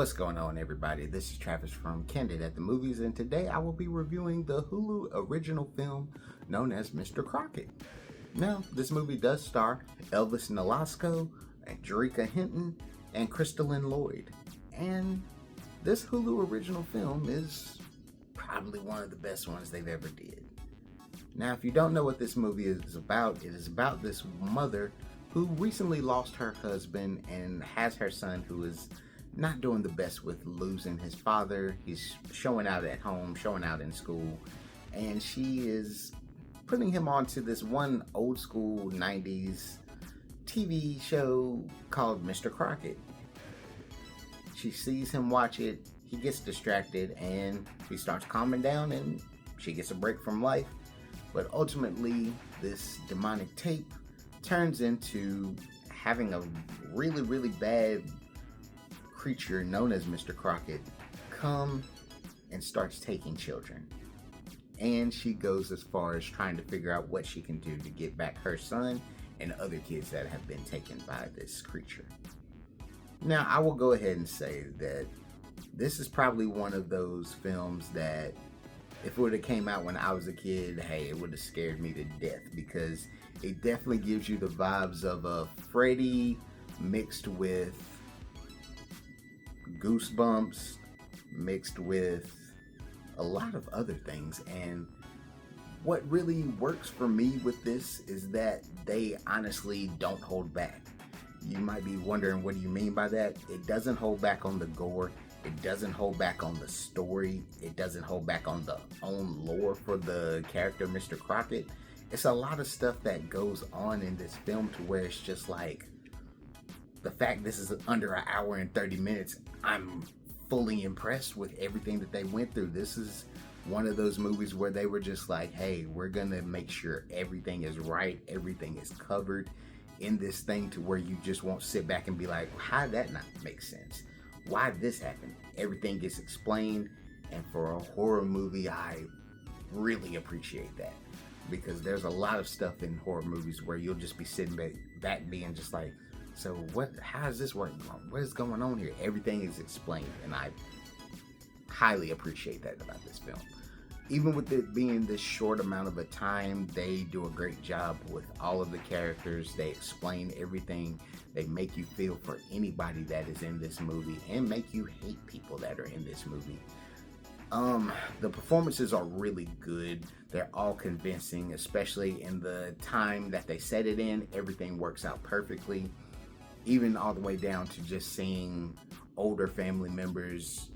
What's going on, everybody? This is Travis from Candid at the Movies, and today I will be reviewing the Hulu original film known as Mr. Crocket. Now, this movie does star Elvis Nolasko, and Jerrika Hinson, and Kristolyn Lloyd. And this Hulu original film is probably one of the best ones they've ever did. Now, if you don't know what this movie is about, it is about this mother who recently lost her husband and has her son who is not doing the best with losing his father. He's showing out at home, showing out in school, and she is putting him onto this one old school 90s TV show called Mr. Crocket. She sees him watch it, he gets distracted, and he starts calming down, and she gets a break from life. But ultimately, this demonic tape turns into having a really, really bad creature known as Mr. Crocket come and starts taking children. And she goes as far as trying to figure out what she can do to get back her son and other kids that have been taken by this creature. Now, I will go ahead and say that this is probably one of those films that if it would have came out when I was a kid, hey, it would have scared me to death, because it definitely gives you the vibes of a Freddy mixed with Goosebumps, mixed with a lot of other things. And what really works for me with this is that they honestly don't hold back. You might be wondering, what do you mean by that? It doesn't hold back on the gore. It doesn't hold back on the story. It doesn't hold back on the own lore for the character Mr. Crocket. It's a lot of stuff that goes on in this film to where it's just like, the fact this is under an hour and 30 minutes, I'm fully impressed with everything that they went through. This is one of those movies where they were just like, hey, we're gonna make sure everything is right, everything is covered in this thing, to where you just won't sit back and be like, how did that not make sense? Why this happened? Everything gets explained, and for a horror movie, I really appreciate that, because there's a lot of stuff in horror movies where you'll just be sitting back being just like, so how is this working? What is going on here? Everything is explained, and I highly appreciate that about this film. Even with it being this short amount of a time, they do a great job with all of the characters. They explain everything. They make you feel for anybody that is in this movie, and make you hate people that are in this movie. The performances are really good. They're all convincing, especially in the time that they set it in. Everything works out perfectly, even all the way down to just seeing older family members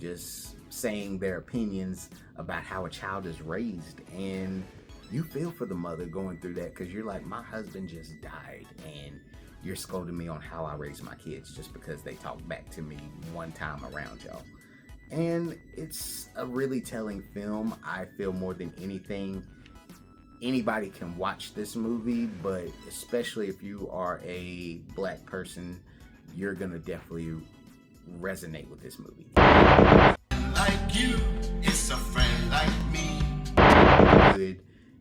just saying their opinions about how a child is raised, and you feel for the mother going through that, because you're like, my husband just died and you're scolding me on how I raise my kids just because they talk back to me one time around y'all. And it's a really telling film. I feel more than anything, anybody can watch this movie, but especially if you are a black person, you're gonna definitely resonate with this movie. Like you, it's a friend like me. Good.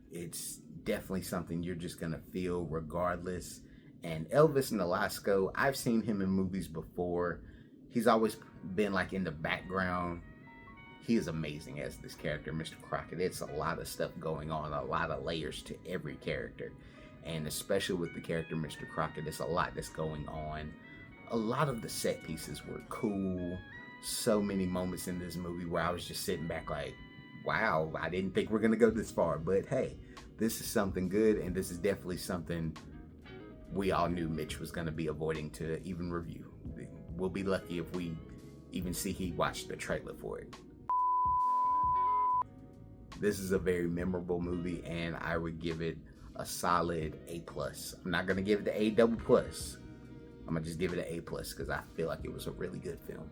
It's definitely something you're just gonna feel regardless. And Elvis Nolasko, I've seen him in movies before. He's always been like in the background. He is amazing as this character, Mr. Crocket. It's a lot of stuff going on, a lot of layers to every character. And especially with the character, Mr. Crocket, there's a lot that's going on. A lot of the set pieces were cool. So many moments in this movie where I was just sitting back like, wow, I didn't think we're gonna go this far. But hey, this is something good, and this is definitely something we all knew Mitch was gonna be avoiding to even review. We'll be lucky if we even see he watched the trailer for it. This is a very memorable movie, and I would give it a solid A+. I'm not gonna give it the A++. I'm gonna just give it an A+, because I feel like it was a really good film.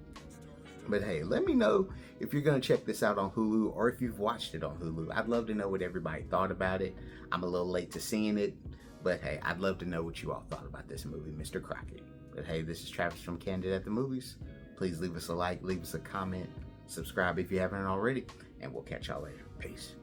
But hey, let me know if you're gonna check this out on Hulu, or if you've watched it on Hulu. I'd love to know what everybody thought about it. I'm a little late to seeing it, but hey, I'd love to know what you all thought about this movie, Mr. Crocket. But hey, this is Travis from Candid at the Movies. Please leave us a like, leave us a comment, subscribe if you haven't already, and we'll catch y'all later. Peace.